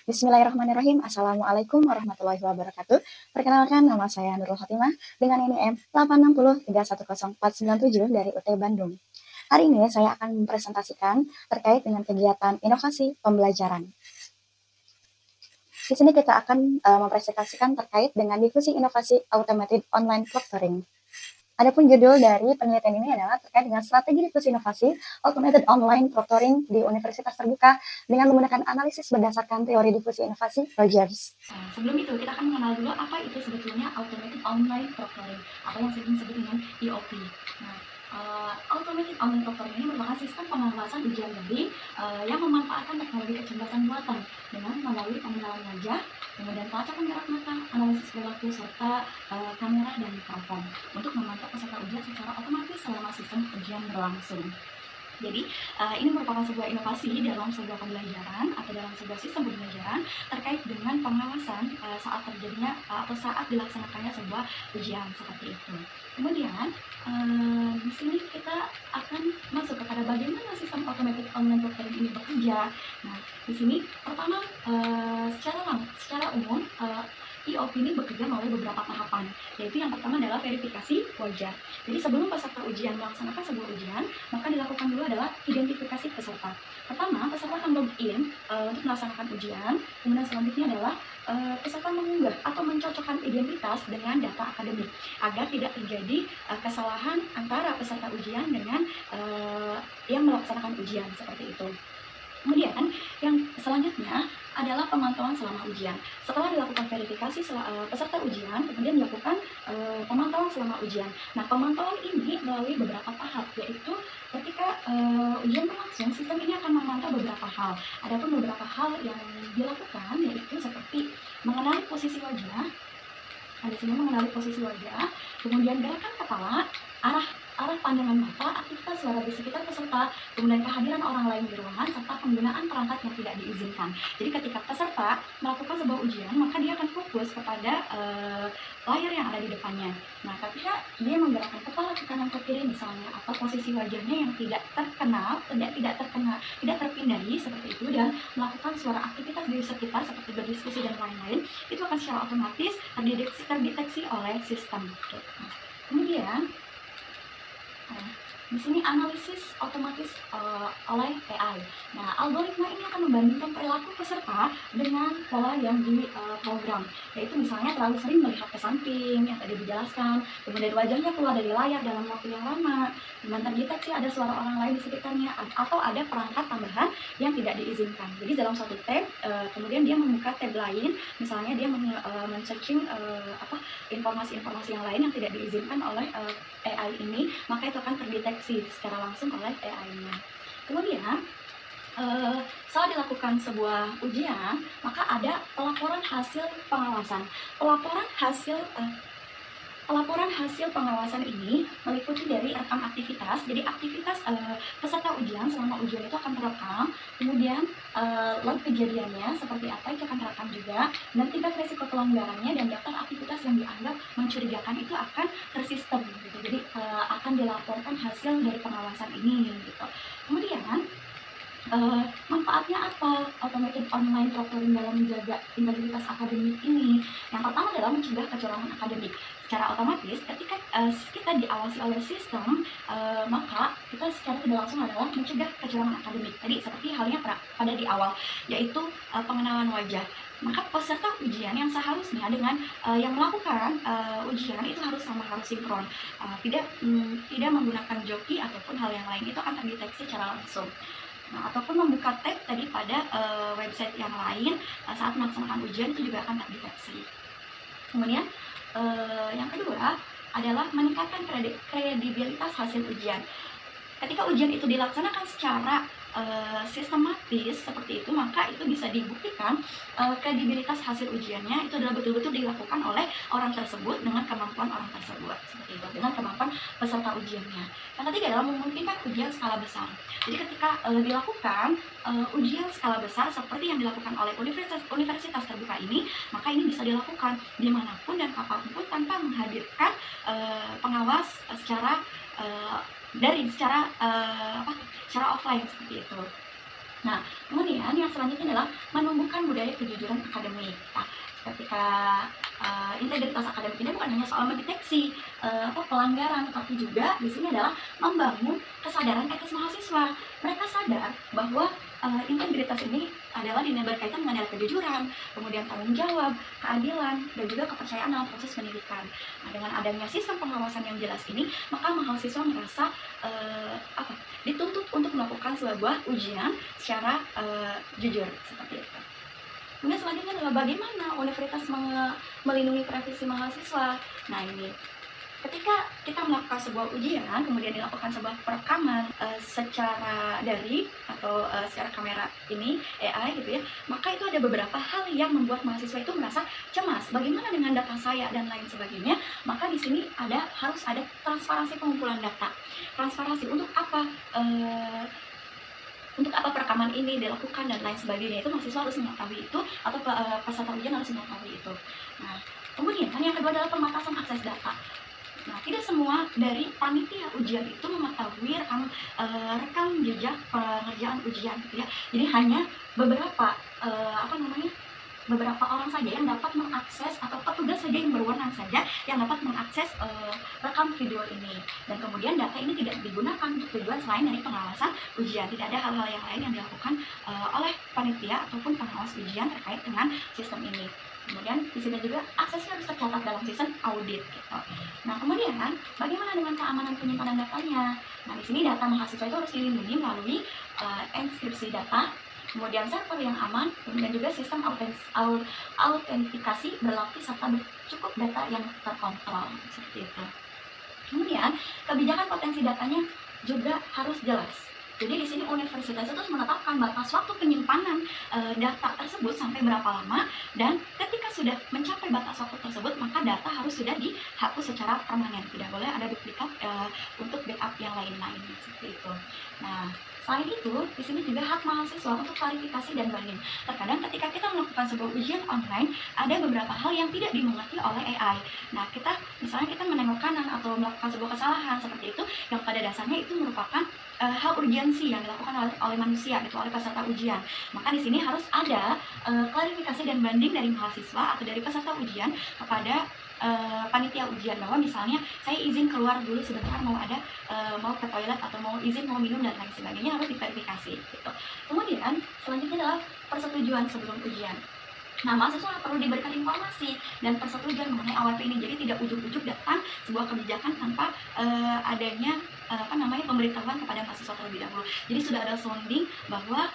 Bismillahirrahmanirrahim. Assalamualaikum warahmatullahi wabarakatuh. Perkenalkan, nama saya Nurul Khotimah dengan NIM 860310497 dari UT Bandung. Hari ini saya akan mempresentasikan terkait dengan kegiatan inovasi pembelajaran. Di sini kita akan mempresentasikan terkait dengan difusi inovasi automated online proctoring. Adapun judul dari penelitian ini adalah terkait dengan strategi difusi inovasi automated online proctoring di Universitas Terbuka dengan menggunakan analisis berdasarkan teori difusi inovasi Rogers. Sebelum itu kita akan mengenal dulu apa itu sebetulnya automated online proctoring atau yang sering disebut dengan EOP. Automated online proctoring ini merupakan sistem pengawasan ujian daring yang memanfaatkan teknologi kecerdasan buatan dengan melalui pengenalan wajah, kemudian pelacakan gerak mata, analisis perilaku serta kamera dan mikrofon untuk memantau peserta ujian secara otomatis selama sistem ujian berlangsung. Jadi ini merupakan sebuah inovasi dalam sebuah pembelajaran atau dalam sebuah sistem pembelajaran terkait dengan pengawasan saat terjadinya atau saat dilaksanakannya sebuah ujian seperti itu. Kemudian di sini kita akan masuk kepada bagaimana sistem automated online proctoring ini bekerja. Nah, di sini pertama secara umum EOP ini bekerja melalui beberapa tahapan, yaitu yang pertama adalah verifikasi wajah. Jadi sebelum peserta ujian melaksanakan sebuah ujian, maka dilakukan dulu adalah identifikasi peserta. Pertama, peserta akan login untuk melaksanakan ujian, kemudian selanjutnya adalah peserta mengunggah atau mencocokkan identitas dengan data akademik agar tidak terjadi kesalahan antara peserta ujian dengan yang melaksanakan ujian seperti itu. Kemudian yang selanjutnya adalah pemantauan selama ujian. Setelah dilakukan verifikasi peserta ujian, kemudian dilakukan pemantauan selama ujian. Nah, pemantauan ini melalui beberapa tahap, yaitu ketika ujian berlangsung, sistem ini akan memantau beberapa hal. Adapun beberapa hal yang dilakukan yaitu seperti mengenali posisi wajah. Di sini mengenali posisi wajah, kemudian gerakan kepala, arah pandangan mata, aktivitas suara di sekitar peserta, kemudian kehadiran orang lain di ruangan, serta penggunaan perangkat yang tidak diizinkan. Jadi ketika peserta melakukan sebuah ujian, maka dia akan fokus kepada layar yang ada di depannya. Nah, ketika dia menggerakkan kepala ke kanan ke kiri misalnya, atau posisi wajahnya yang tidak terpindai seperti itu, dan melakukan suara aktivitas di sekitar seperti berdiskusi dan lain-lain, itu akan secara otomatis terdeteksi oleh sistem. Kemudian di sini analisis otomatis oleh AI. Nah, algoritma ini akan membandingkan perilaku peserta dengan pola yang diprogram, yaitu misalnya terlalu sering melihat ke samping yang tadi dijelaskan, kemudian wajahnya keluar dari layar dalam waktu yang lama, dan terdeteksi ada suara orang lain di sekitarnya, atau ada perangkat tambahan yang tidak diizinkan. Jadi dalam satu tab, kemudian dia membuka tab lain, misalnya dia men-searching informasi-informasi yang lain yang tidak diizinkan oleh AI ini, maka itu akan terdeteksi secara langsung oleh AI-nya. Kemudian setelah dilakukan sebuah ujian, maka ada pelaporan hasil pengawasan. Pelaporan hasil pengawasan ini meliputi dari rekam aktivitas. Jadi aktivitas peserta ujian selama ujian itu akan terekam, kemudian log kejadiannya seperti apa itu akan terekam juga, dan tingkat risiko pelanggarannya dan daftar aktivitas yang dianggap mencurigakan itu akan tersistem gitu. Jadi akan dilaporkan hasil dari pengawasan ini gitu. Kemudian manfaatnya apa automated online proctoring dalam menjaga integritas akademik ini? Yang pertama adalah mencegah kecurangan akademik. Secara otomatis ketika kita diawasi oleh sistem, maka kita secara tidak langsung adalah mencegah kecurangan akademik. Tadi seperti halnya pada di awal, yaitu pengenalan wajah. Maka peserta ujian yang seharusnya dengan yang melakukan ujian itu harus sinkron, tidak menggunakan joki ataupun hal yang lain, itu akan terdeteksi secara langsung. Nah, ataupun membuka tab tadi pada website yang lain saat melaksanakan ujian itu juga akan terdeteksi. Kemudian yang kedua adalah meningkatkan kredibilitas hasil ujian. Ketika ujian itu dilaksanakan secara sistematis seperti itu, maka itu bisa dibuktikan kredibilitas hasil ujiannya itu adalah betul-betul dilakukan oleh orang tersebut dengan kemampuan orang tersebut seperti itu, dengan kemampuan peserta ujiannya. Yang ketiga adalah memungkinkan ujian skala besar. Jadi ketika dilakukan ujian skala besar seperti yang dilakukan oleh Universitas Terbuka ini, maka ini bisa dilakukan dimanapun dan kapanpun tanpa menghadirkan pengawas secara secara offline seperti itu. Nah, kemudian yang selanjutnya adalah menumbuhkan budaya kejujuran akademik. Nah, ketika integritas akademik ini bukan hanya soal mendeteksi pelanggaran, tapi juga di sini adalah membangun kesadaran etis mahasiswa. Mereka sadar bahwa integritas ini adalah berkaitan dengan kejujuran, kemudian tanggung jawab, keadilan, dan juga kepercayaan dalam proses pendidikan. Nah, dengan adanya sistem pengawasan yang jelas ini, maka mahasiswa merasa dituntut untuk melakukan sebuah ujian secara jujur seperti itu. Kemudian selanjutnya adalah bagaimana universitas melindungi privasi mahasiswa. Nah, ini ketika kita melakukan sebuah ujian, kemudian dilakukan sebuah perekaman secara daring atau secara kamera ini AI gitu ya, maka itu ada beberapa hal yang membuat mahasiswa itu merasa cemas. Bagaimana dengan data saya dan lain sebagainya? Maka di sini harus ada transparansi pengumpulan data. Transparansi untuk apa? Untuk apa perekaman ini dilakukan dan lain sebagainya, itu mahasiswa harus mengetahui itu, atau peserta ujian harus mengetahui itu. Nah, kemudian yang kedua adalah pembatasan akses data. Nah, tidak semua dari panitia ujian itu mengetahui rekam jejak pengerjaan ujian gitu ya. Jadi hanya beberapa beberapa orang saja yang dapat mengakses, atau petugas saja yang berwenang saja yang dapat mengakses rekam video ini. Dan kemudian data ini tidak digunakan untuk tujuan selain dari pengawasan ujian. Tidak ada hal-hal yang lain yang dilakukan oleh panitia ataupun pengawas ujian terkait dengan sistem ini. Kemudian di sini juga aksesnya harus tercatat dalam sistem audit gitu. Nah, kemudian bagaimana dengan keamanan penyimpanan datanya? Nah, di sini data mahasiswa itu harus dilindungi melalui enkripsi data, kemudian server yang aman, kemudian juga sistem autentikasi berlapis serta cukup data yang terkontrol seperti itu. Kemudian kebijakan potensi datanya juga harus jelas. Jadi di sini universitas itu menetapkan batas waktu penyimpanan data tersebut sampai berapa lama, dan ketika sudah mencapai batas waktu tersebut maka data harus sudah dihapus secara permanen. Tidak boleh ada duplikat untuk backup yang lain-lain seperti itu. Nah, selain itu, di sini juga hak mahasiswa untuk klarifikasi dan banding. Terkadang ketika kita melakukan sebuah ujian online, ada beberapa hal yang tidak dimengerti oleh AI. Nah, misalnya kita menengok kanan atau melakukan sebuah kesalahan seperti itu, yang pada dasarnya itu merupakan hal urgensi yang dilakukan oleh manusia, itu oleh peserta ujian. Maka di sini harus ada klarifikasi dan banding dari mahasiswa atau dari peserta ujian kepada panitia ujian, bahwa misalnya saya izin keluar dulu sebentar, mau ke toilet atau mau minum dan lain sebagainya, harus diverifikasi gitu. Kemudian selanjutnya adalah persetujuan sebelum ujian. Nah, mahasiswa perlu diberikan informasi dan persetujuan mengenai AWP ini. Jadi tidak ujuk-ujuk datang sebuah kebijakan tanpa adanya pemberitahuan kepada mahasiswa terlebih dahulu. Jadi sudah ada sounding bahwa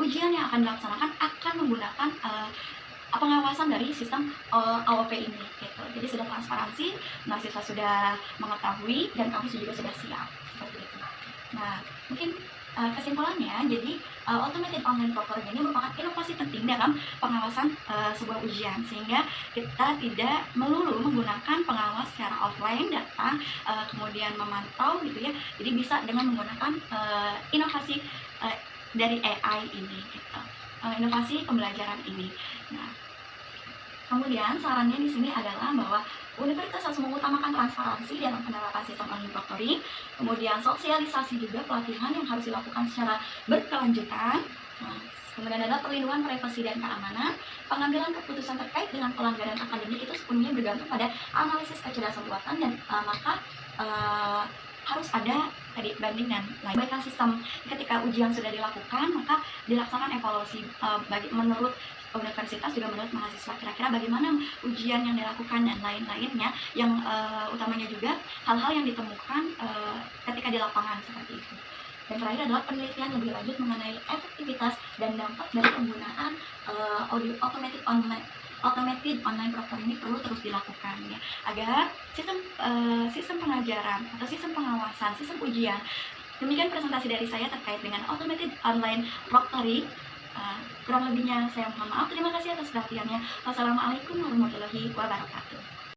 ujian yang akan dilaksanakan akan menggunakan pengawasan dari sistem AWP ini gitu. Jadi sudah transparansi, mahasiswa sudah mengetahui, dan kampus juga sudah siap seperti itu. Nah, mungkin kesimpulannya, jadi automated online proctoring ini merupakan inovasi penting dalam pengawasan sebuah ujian, sehingga kita tidak melulu menggunakan pengawas secara offline, datang kemudian memantau gitu ya. Jadi bisa dengan menggunakan inovasi dari AI ini gitu. Inovasi pembelajaran ini. Nah, kemudian sarannya di sini adalah bahwa universitas harus mengutamakan transparansi dalam penerapan sistem online proctoring, kemudian sosialisasi juga pelatihan yang harus dilakukan secara berkelanjutan. Nah, kemudian ada perlindungan privasi dan keamanan. Pengambilan keputusan terkait dengan pelanggaran akademik itu sepenuhnya bergantung pada analisis kecerdasan buatan, dan maka harus ada tadi banding dan lain. Perbaikan sistem ketika ujian sudah dilakukan, maka dilaksanakan evaluasi menurut universitas, juga menurut mahasiswa, kira-kira bagaimana ujian yang dilakukan dan lain-lainnya, yang utamanya juga hal-hal yang ditemukan ketika di lapangan seperti itu. Dan terakhir adalah penelitian lebih lanjut mengenai efektivitas dan dampak dari penggunaan automated online proctoring ini perlu terus dilakukan ya, agar sistem pengajaran atau sistem pengawasan, sistem ujian. Demikian presentasi dari saya terkait dengan automated online proctoring. Kurang lebihnya saya mohon maaf. Terima kasih atas perhatiannya. Wassalamualaikum warahmatullahi wabarakatuh.